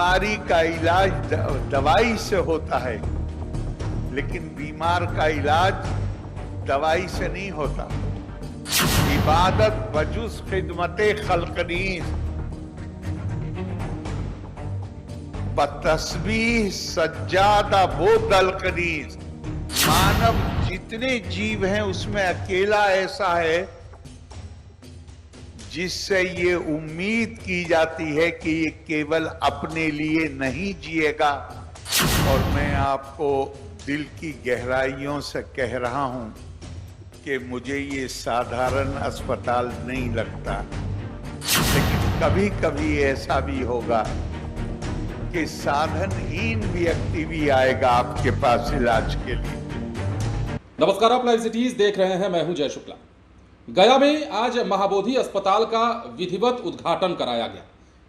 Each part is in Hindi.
बीमारी का इलाज दवाई से होता है, लेकिन बीमार का इलाज दवाई से नहीं होता। इबादत वजुस खिदमते खल्कनीस बतस्बीह सज्जादा वो दलकनीस। मानव जितने जीव हैं उसमें अकेला ऐसा है जिससे ये उम्मीद की जाती है कि ये केवल अपने लिए नहीं जिएगा। और मैं आपको दिल की गहराइयों से कह रहा हूं कि मुझे ये साधारण अस्पताल नहीं लगता, लेकिन कभी कभी ऐसा भी होगा कि साधनहीन व्यक्ति भी आएगा आपके पास इलाज के लिए। नमस्कार, आप लाइव सिटीज देख रहे हैं। मैं हूं जय शुक्ला। गया में आज महाबोधि अस्पताल का विधिवत उद्घाटन कराया गया।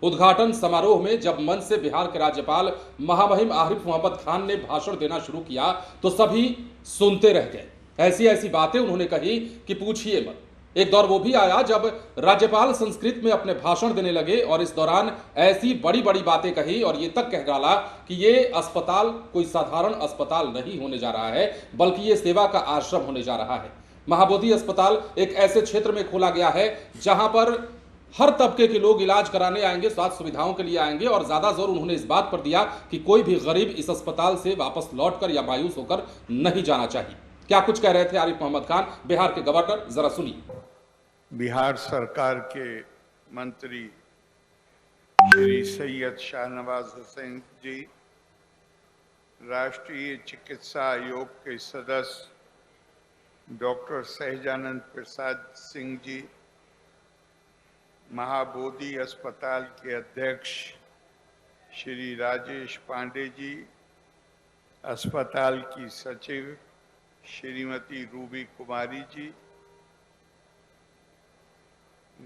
उद्घाटन समारोह में जब मंच से बिहार के राज्यपाल महामहिम आरिफ मोहम्मद खान ने भाषण देना शुरू किया तो सभी सुनते रह गए। ऐसी ऐसी बातें उन्होंने कही कि पूछिए मत। एक दौर वो भी आया जब राज्यपाल संस्कृत में अपने भाषण देने लगे और इस दौरान ऐसी बड़ी बड़ी बातें कही और ये तक कह डाला कि ये अस्पताल कोई साधारण अस्पताल नहीं होने जा रहा है, बल्कि ये सेवा का आश्रम होने जा रहा है। महाबोधि अस्पताल एक ऐसे क्षेत्र में खोला गया है जहां पर हर तबके के लोग इलाज कराने आएंगे, स्वास्थ्य सुविधाओं के लिए आएंगे और ज्यादा जोर उन्होंने इस बात पर दिया कि कोई भी गरीब इस अस्पताल से वापस लौटकर या मायूस होकर नहीं जाना चाहिए। क्या कुछ कह रहे थे आरिफ मोहम्मद खान, बिहार के गवर्नर, जरा सुनिए। बिहार सरकार के मंत्री श्री सैयद शाहनवाज हुसैन जी, राष्ट्रीय चिकित्सा आयोग के सदस्य डॉक्टर सहजानंद प्रसाद सिंह जी, महाबोधि अस्पताल के अध्यक्ष श्री राजेश पांडे जी, अस्पताल की सचिव श्रीमती रूबी कुमारी जी,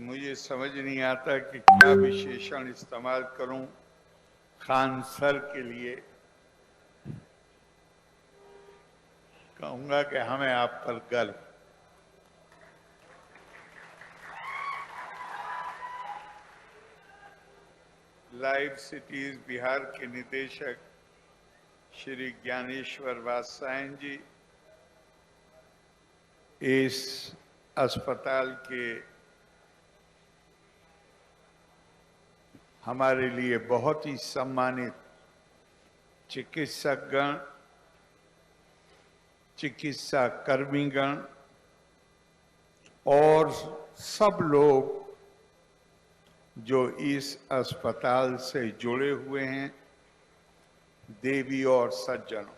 मुझे समझ नहीं आता कि क्या विशेषण इस्तेमाल करूं खान सर के लिए। कहूंगा कि हमें आप पर गर्व। लाइव सिटीज बिहार के निदेशक श्री ज्ञानेश्वर वात्सायन जी, इस अस्पताल के हमारे लिए बहुत ही सम्मानित चिकित्सकगण, चिकित्सा कर्मीगण और सब लोग जो इस अस्पताल से जुड़े हुए हैं, देवी और सज्जनों,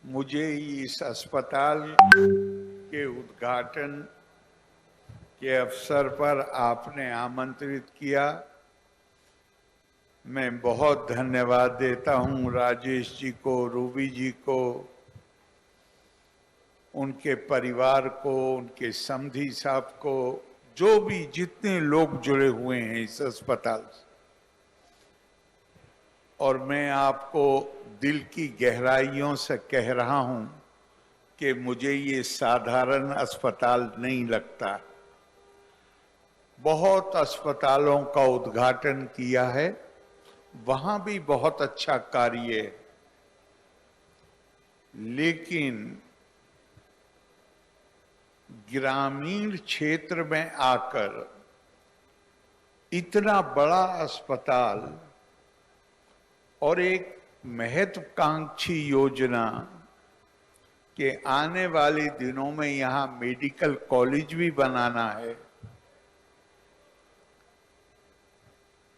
मुझे इस अस्पताल के उद्घाटन के अवसर पर आपने आमंत्रित किया। मैं बहुत धन्यवाद देता हूं राजेश जी को, रूबी जी को, उनके परिवार को, उनके समधी साहब को, जो भी जितने लोग जुड़े हुए हैं इस अस्पताल से। और मैं आपको दिल की गहराइयों से कह रहा हूं कि मुझे ये साधारण अस्पताल नहीं लगता। बहुत अस्पतालों का उद्घाटन किया है, वहां भी बहुत अच्छा कार्य है, लेकिन ग्रामीण क्षेत्र में आकर इतना बड़ा अस्पताल और एक महत्वाकांक्षी योजना के आने वाले दिनों में यहां मेडिकल कॉलेज भी बनाना है।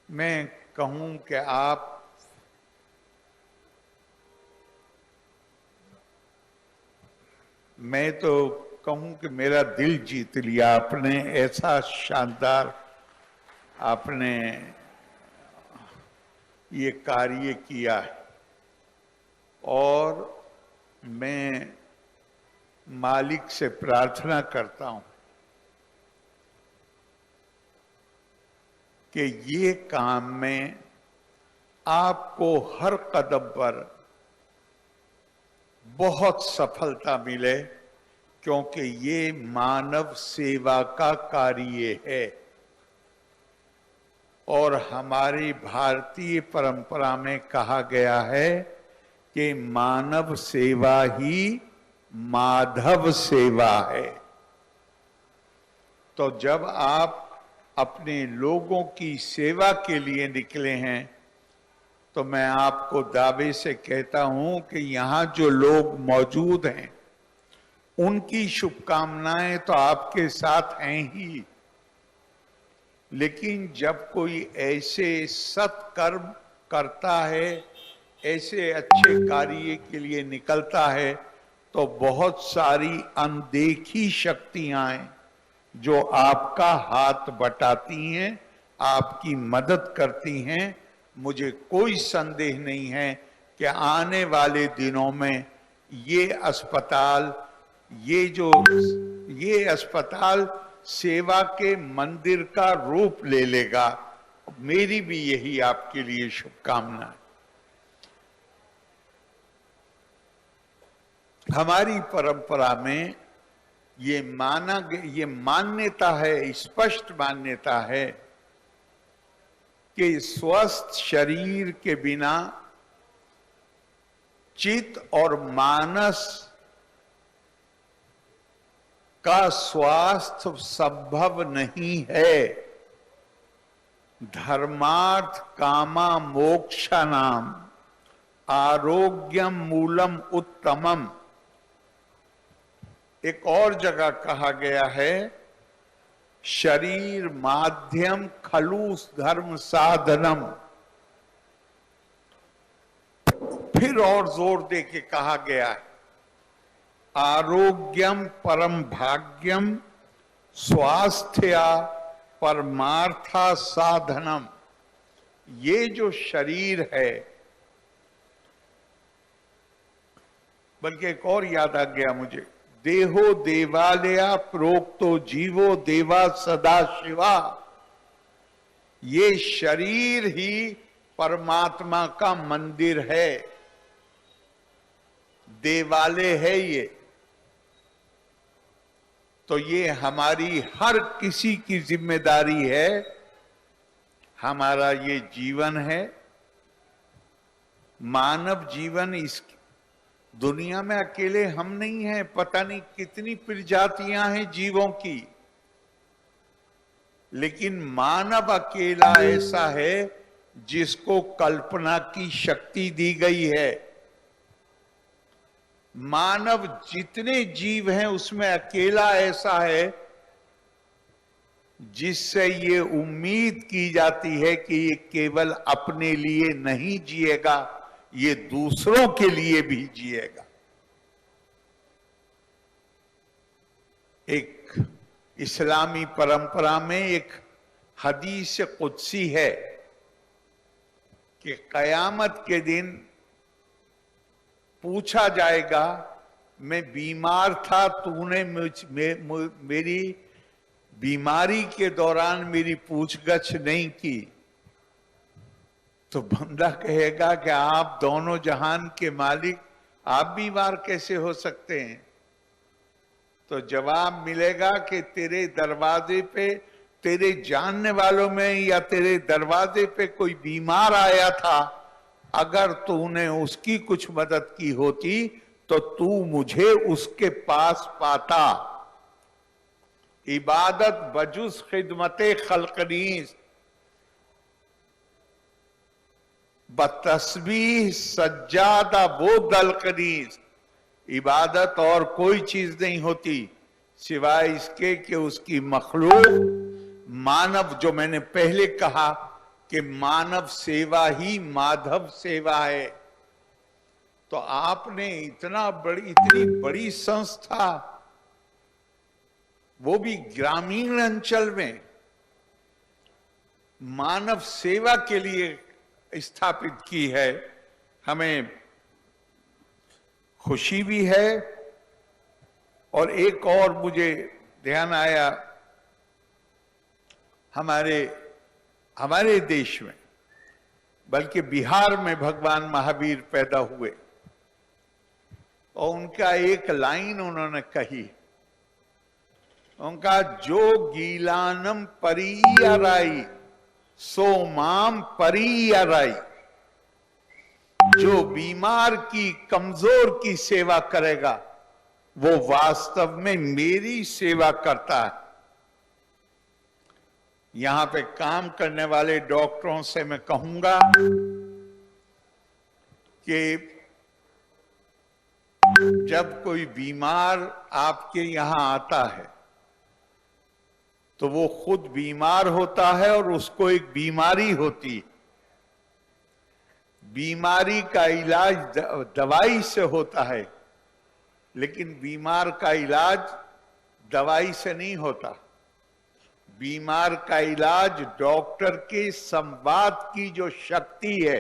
मैं कहूं कि मैं तो कहूं कि मेरा दिल जीत लिया आपने। ऐसा शानदार आपने ये कार्य किया है और मैं मालिक से प्रार्थना करता हूं कि ये काम में आपको हर कदम पर बहुत सफलता मिले, क्योंकि ये मानव सेवा का कार्य है और हमारी भारतीय परंपरा में कहा गया है कि मानव सेवा ही माधव सेवा है। तो जब आप अपने लोगों की सेवा के लिए निकले हैं, तो मैं आपको दावे से कहता हूं कि यहां जो लोग मौजूद हैं उनकी शुभकामनाएं तो आपके साथ हैं ही, लेकिन जब कोई ऐसे सत्कर्म करता है, ऐसे अच्छे कार्य के लिए निकलता है, तो बहुत सारी अनदेखी शक्तियां हैं जो आपका हाथ बटाती हैं, आपकी मदद करती हैं। मुझे कोई संदेह नहीं है कि आने वाले दिनों में ये अस्पताल सेवा के मंदिर का रूप ले लेगा। मेरी भी यही आपके लिए शुभकामना है। हमारी परंपरा में ये मान्यता है, स्पष्ट मान्यता है कि स्वस्थ शरीर के बिना चित्त और मानस का स्वास्थ्य संभव नहीं है। धर्मार्थ कामा मोक्षानाम आरोग्यम मूलम उत्तमम। एक और जगह कहा गया है, शरीर माध्यम खलु धर्म साधनम। फिर और जोर दे के कहा गया है, आरोग्यम परम भाग्यम स्वास्थ्या परमार्था साधनम। ये जो शरीर है, बल्कि एक और याद आ गया मुझे, देहो देवालया प्रोक्तो जीवो देवा सदा शिवा। ये शरीर ही परमात्मा का मंदिर है, देवालय है ये। तो ये हमारी हर किसी की जिम्मेदारी है। हमारा ये जीवन है, मानव जीवन। इस दुनिया में अकेले हम नहीं हैं, पता नहीं कितनी प्रजातियां हैं जीवों की, लेकिन मानव अकेला ऐसा है जिसको कल्पना की शक्ति दी गई है। मानव जितने जीव हैं उसमें अकेला ऐसा है जिससे ये उम्मीद की जाती है कि ये केवल अपने लिए नहीं जिएगा, ये दूसरों के लिए भी जिएगा। एक इस्लामी परंपरा में एक हदीस कुदसी है कि कयामत के दिन पूछा जाएगा, मैं बीमार था, तूने मेरी बीमारी के दौरान मेरी पूछगछ नहीं की। तो बंदा कहेगा कि आप दोनों जहान के मालिक, आप बीमार कैसे हो सकते हैं? तो जवाब मिलेगा कि तेरे दरवाजे पे, तेरे जानने वालों में या तेरे दरवाजे पे कोई बीमार आया था, अगर तूने उसकी कुछ मदद की होती तो तू मुझे उसके पास पाता। इबादत बजुस खिदमते खल्कनीस बतस्बीह सज्जादा वो दलकनीस। इबादत और कोई चीज नहीं होती सिवाय इसके कि उसकी मखलूक मानव, जो मैंने पहले कहा कि मानव सेवा ही माधव सेवा है। तो आपने इतनी बड़ी संस्था, वो भी ग्रामीण अंचल में, मानव सेवा के लिए स्थापित की है। हमें खुशी भी है। और एक और मुझे ध्यान आया, हमारे देश में, बल्कि बिहार में भगवान महावीर पैदा हुए और उनका एक लाइन उन्होंने कही, उनका जो गीलानम परियराई सो माम परियराई, जो बीमार की कमजोर की सेवा करेगा वो वास्तव में मेरी सेवा करता है। यहां पे काम करने वाले डॉक्टरों से मैं कहूंगा कि जब कोई बीमार आपके यहां आता है तो वो खुद बीमार होता है और उसको एक बीमारी होती है। बीमारी का इलाज दवाई से होता है, लेकिन बीमार का इलाज दवाई से नहीं होता। बीमार का इलाज डॉक्टर के संवाद की जो शक्ति है,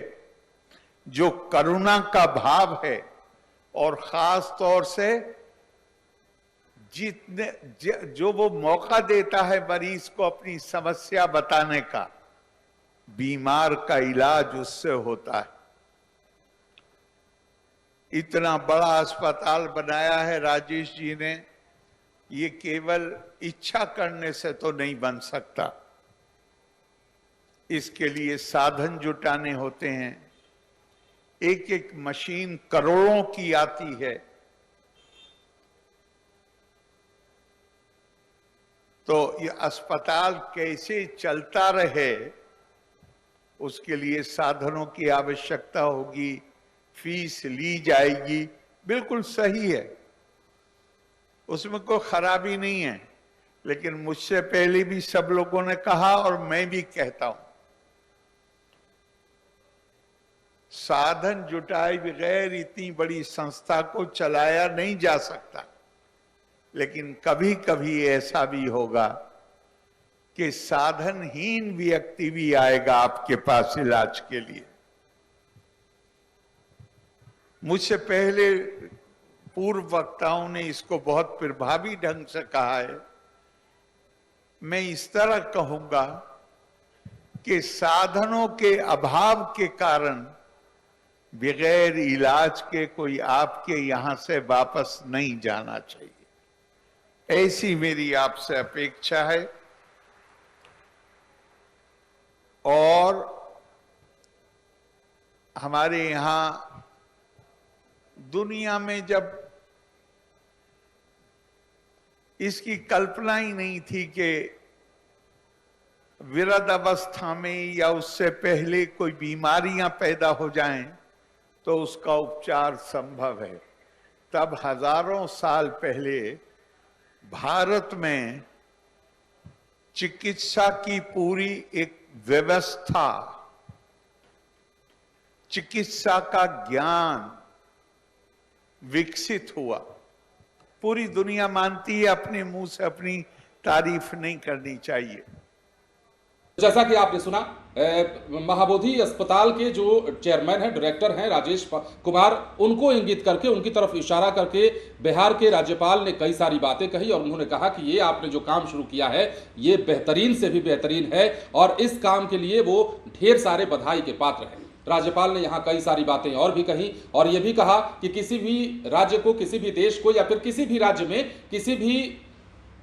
जो करुणा का भाव है, और खास तौर से जो वो मौका देता है मरीज को अपनी समस्या बताने का, बीमार का इलाज उससे होता है। इतना बड़ा अस्पताल बनाया है राजेश जी ने, ये केवल इच्छा करने से तो नहीं बन सकता। इसके लिए साधन जुटाने होते हैं। एक एक मशीन करोड़ों की आती है, तो ये अस्पताल कैसे चलता रहे उसके लिए साधनों की आवश्यकता होगी, फीस ली जाएगी, बिल्कुल सही है, उसमें कोई खराबी नहीं है। लेकिन मुझसे पहले भी सब लोगों ने कहा और मैं भी कहता हूं, साधन जुटाए बगैर इतनी बड़ी संस्था को चलाया नहीं जा सकता। लेकिन कभी कभी ऐसा भी होगा कि साधनहीन व्यक्ति भी आएगा आपके पास इलाज के लिए। मुझसे पहले पूर्व वक्ताओं ने इसको बहुत प्रभावी ढंग से कहा है। मैं इस तरह कहूंगा कि साधनों के अभाव के कारण बगैर इलाज के कोई आपके यहां से वापस नहीं जाना चाहिए, ऐसी मेरी आपसे अपेक्षा है। और हमारे यहां दुनिया में जब इसकी कल्पना ही नहीं थी कि विरध अवस्था में या उससे पहले कोई बीमारियां पैदा हो जाएं तो उसका उपचार संभव है, तब हजारों साल पहले भारत में चिकित्सा की पूरी एक व्यवस्था, चिकित्सा का ज्ञान विकसित हुआ। पूरी दुनिया मानती है, अपने मुंह से अपनी तारीफ नहीं करनी चाहिए। जैसा कि आपने सुना, महाबोधि अस्पताल के जो चेयरमैन हैं, डायरेक्टर हैं राजेश कुमार, उनको इंगित करके, उनकी तरफ इशारा करके बिहार के राज्यपाल ने कई सारी बातें कही और उन्होंने कहा कि ये आपने जो काम शुरू किया है ये बेहतरीन से भी बेहतरीन है और इस काम के लिए वो ढेर सारे बधाई के पात्र हैं। राज्यपाल ने यहाँ कई सारी बातें और भी कही और ये भी कहा कि किसी भी राज्य को, किसी भी देश को या फिर किसी भी राज्य में किसी भी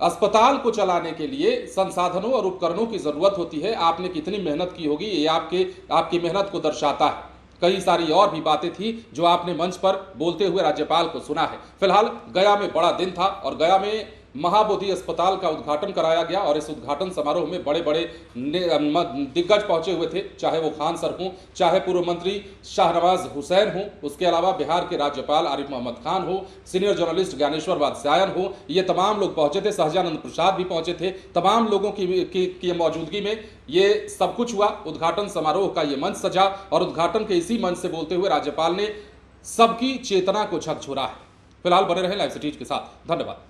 अस्पताल को चलाने के लिए संसाधनों और उपकरणों की जरूरत होती है। आपने कितनी मेहनत की होगी ये आपकी मेहनत को दर्शाता है। कई सारी और भी बातें थी जो आपने मंच पर बोलते हुए राज्यपाल को सुना है। फिलहाल गया में बड़ा दिन था और गया में महाबोधि अस्पताल का उद्घाटन कराया गया और इस उद्घाटन समारोह में बड़े बड़े दिग्गज पहुंचे हुए थे, चाहे वो खान सर हों, चाहे पूर्व मंत्री शाहनवाज हुसैन हों, उसके अलावा बिहार के राज्यपाल आरिफ मोहम्मद खान हो, सीनियर जर्नलिस्ट ज्ञानेश्वर वात्स्यायन हो, ये तमाम लोग पहुंचे थे, सहजानंद प्रसाद भी पहुंचे थे। तमाम लोगों की मौजूदगी में ये सब कुछ हुआ। उद्घाटन समारोह का ये मंच सजा और उद्घाटन के इसी मंच से बोलते हुए राज्यपाल ने सबकी चेतना को झकझोरा है। फिलहाल बने रहे लाइव सिटीज के साथ। धन्यवाद।